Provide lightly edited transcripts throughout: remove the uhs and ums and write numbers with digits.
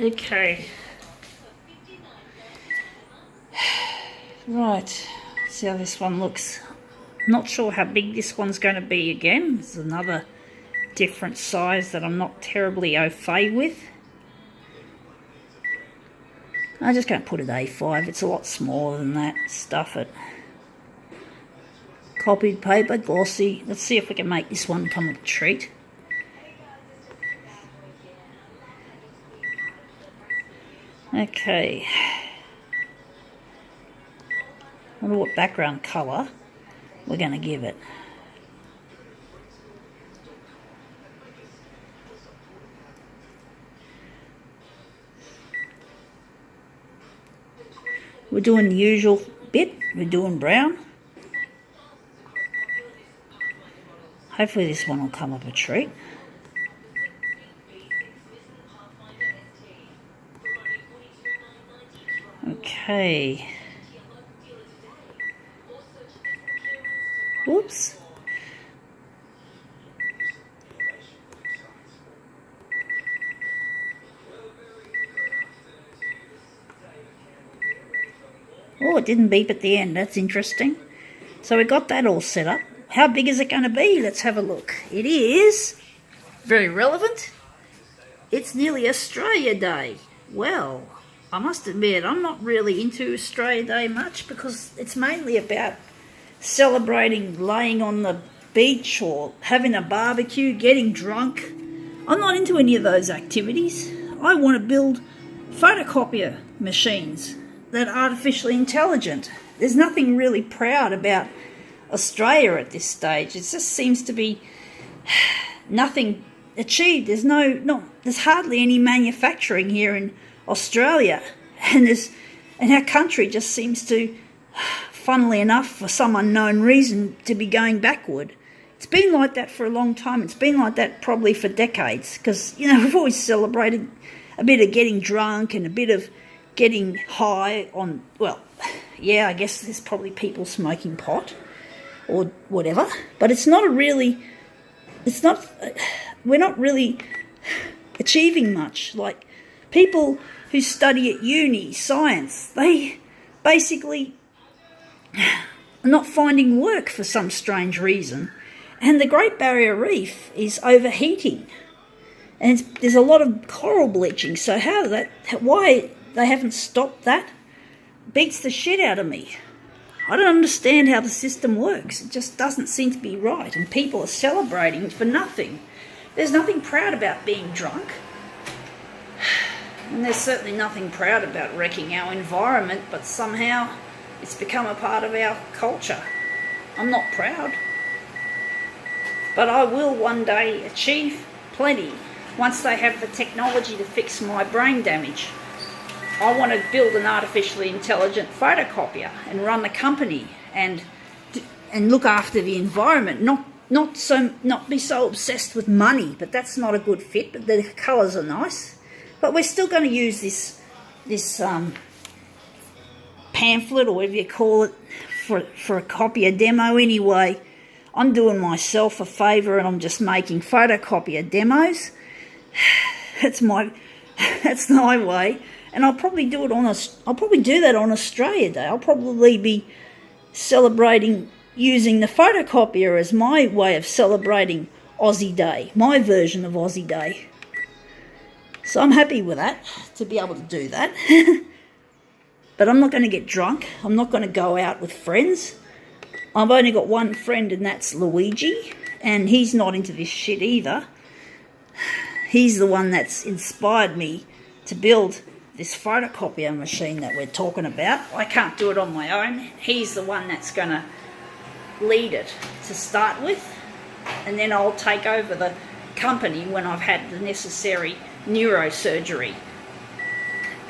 Okay. Right. See how this one looks. Not sure how big this one's going to be again. It's another different size that I'm not terribly au fait with. I'm just going to put it A5. It's a lot smaller than that. Stuff it. Copied paper, glossy. Let's see if we can make this one come with a treat. Okay. I wonder what background colour we're going to give it. We're doing the usual bit. We're doing brown. Hopefully this one will come up a treat. Okay. Whoops. Oh, it didn't beep at the end. That's interesting. So we got that all set up. How big is it going to be? Let's have a look. It is very relevant. It's nearly Australia Day. Well, I must admit, I'm not really into Australia Day much because it's mainly about celebrating laying on the beach or having a barbecue, getting drunk. I'm not into any of those activities. I want to build photocopier machines that are artificially intelligent. There's nothing really proud about Australia at this stage. It just seems to be nothing achieved. There's hardly any manufacturing here in Australia, and our country just seems to, funnily enough, for some unknown reason, to be going backward. It's been like that for a long time. It's been like that probably for decades because, we've always celebrated a bit of getting drunk and a bit of getting high on, well, yeah, I guess there's probably people smoking pot or whatever, but we're not really achieving much. Like people who study at uni, science, they basically are not finding work for some strange reason. And the Great Barrier Reef is overheating. And there's a lot of coral bleaching. So why they haven't stopped that beats the shit out of me. I don't understand how the system works. It just doesn't seem to be right. And people are celebrating for nothing. There's nothing proud about being drunk. And there's certainly nothing proud about wrecking our environment, but somehow it's become a part of our culture. I'm not proud. But I will one day achieve plenty once they have the technology to fix my brain damage. I want to build an artificially intelligent photocopier and run the company and look after the environment, not be so obsessed with money. But that's not a good fit. But the colours are nice. But we're still going to use this pamphlet or whatever you call it for a copier demo anyway. I'm doing myself a favour and I'm just making photocopier demos. That's my way. And I'll probably do that on Australia Day. I'll probably be celebrating using the photocopier as my way of celebrating Aussie Day, my version of Aussie Day. So I'm happy with that, to be able to do that. But I'm not going to get drunk. I'm not going to go out with friends. I've only got one friend, and that's Luigi, and he's not into this shit either. He's the one that's inspired me to build this photocopier machine that we're talking about. I can't do it on my own. He's the one that's going to lead it to start with, and then I'll take over the company when I've had the necessary neurosurgery.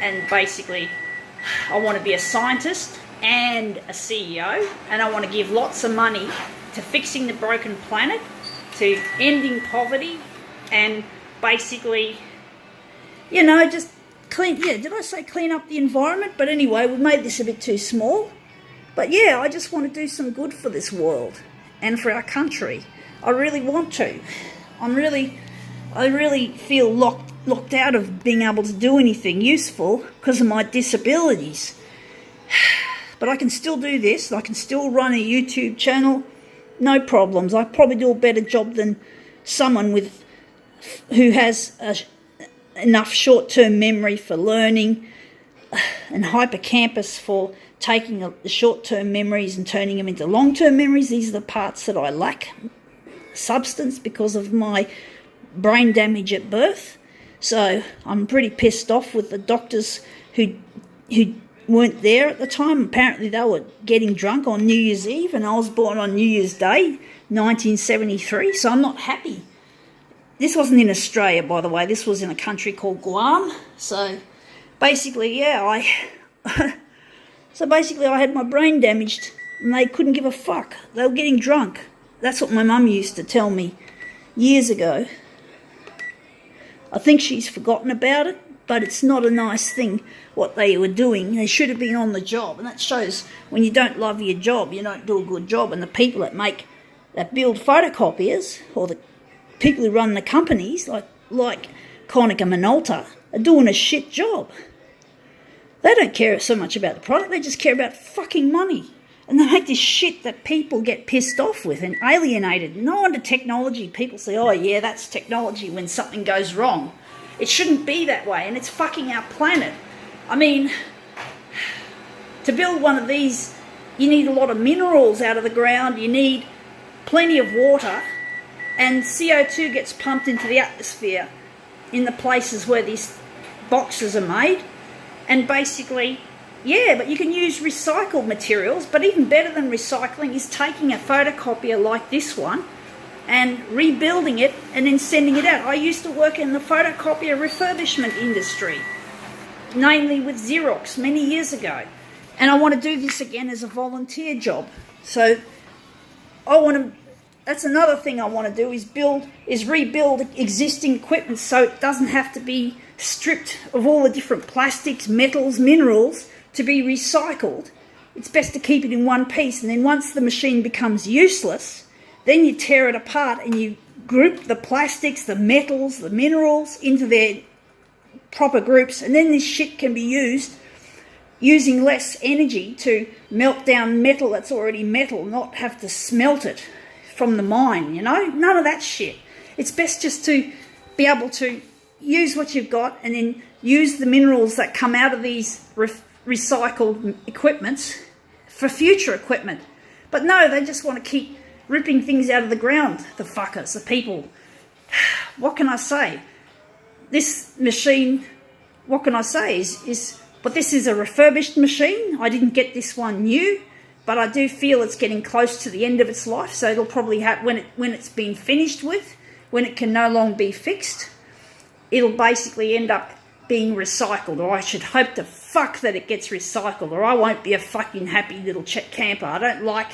And basically, I want to be a scientist and a CEO, and I want to give lots of money to fixing the broken planet, to ending poverty, and basically, just did I say clean up the environment? But anyway, we've made this a bit too small. But yeah, I just want to do some good for this world and for our country. I really want to. I really feel locked out of being able to do anything useful because of my disabilities. But I can still do this. I can still run a YouTube channel. No problems. I probably do a better job than someone who has enough short-term memory for learning and hippocampus for taking the short-term memories and turning them into long-term memories. These are the parts that I lack substance because of my brain damage at birth. So I'm pretty pissed off with the doctors who weren't there at the time. Apparently they were getting drunk on New Year's Eve, and I was born on New Year's Day, 1973, so I'm not happy. This wasn't in Australia, by the way. This was in a country called Guam. So basically, I had my brain damaged, and they couldn't give a fuck. They were getting drunk. That's what my mum used to tell me years ago. I think she's forgotten about it, but it's not a nice thing what they were doing. They should have been on the job, and that shows when you don't love your job, you don't do a good job. And the people that build photocopiers, or the people who run the companies, like Konica Minolta, are doing a shit job. They don't care so much about the product, they just care about fucking money. And they make this shit that people get pissed off with and alienated. No wonder technology, people say, oh yeah, that's technology when something goes wrong. It shouldn't be that way, and it's fucking our planet. I mean, to build one of these, you need a lot of minerals out of the ground, you need plenty of water, and CO2 gets pumped into the atmosphere in the places where these boxes are made. And basically, yeah, but you can use recycled materials, but even better than recycling is taking a photocopier like this one and rebuilding it and then sending it out. I used to work in the photocopier refurbishment industry, namely with Xerox many years ago. And I want to do this again as a volunteer job. So that's another thing I want to do is rebuild existing equipment so it doesn't have to be stripped of all the different plastics, metals, minerals to be recycled. It's best to keep it in one piece, and then once the machine becomes useless, then you tear it apart and you group the plastics, the metals, the minerals into their proper groups, and then this shit can be used using less energy to melt down metal that's already metal, not have to smelt it from the mine, you know? None of that shit. It's best just to be able to use what you've got and then use the minerals that come out of these recycled equipments for future equipment. But no, they just want to keep ripping things out of the ground, the fuckers, the people. What can I say? This machine, what can I say, but this is a refurbished machine. I didn't get this one new, but I do feel it's getting close to the end of its life, so it'll probably have, when it's been finished with, when it can no longer be fixed, it'll basically end up being recycled, or I should hope to fuck that it gets recycled, or I won't be a fucking happy little camper. I don't like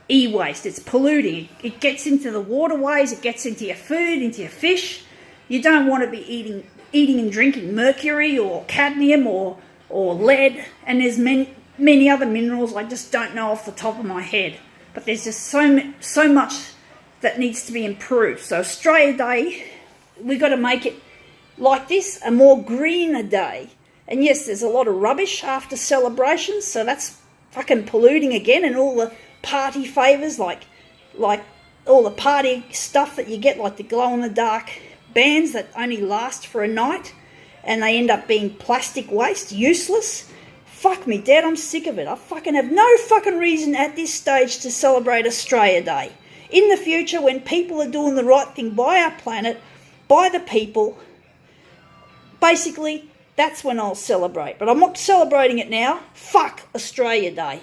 e-waste. It's polluting. It gets into the waterways, it gets into your food, into your fish. You don't want to be eating and drinking mercury or cadmium or lead, and there's many other minerals I just don't know off the top of my head. But there's just so much that needs to be improved. So Australia Day, we've got to make it like this, a more greener day. And yes, there's a lot of rubbish after celebrations, so that's fucking polluting again, and all the party favours, like all the party stuff that you get, like the glow-in-the-dark bands that only last for a night, and they end up being plastic waste, useless. Fuck me, Dad, I'm sick of it. I fucking have no fucking reason at this stage to celebrate Australia Day. In the future, when people are doing the right thing by our planet, by the people, basically, that's when I'll celebrate. But I'm not celebrating it now. Fuck Australia Day.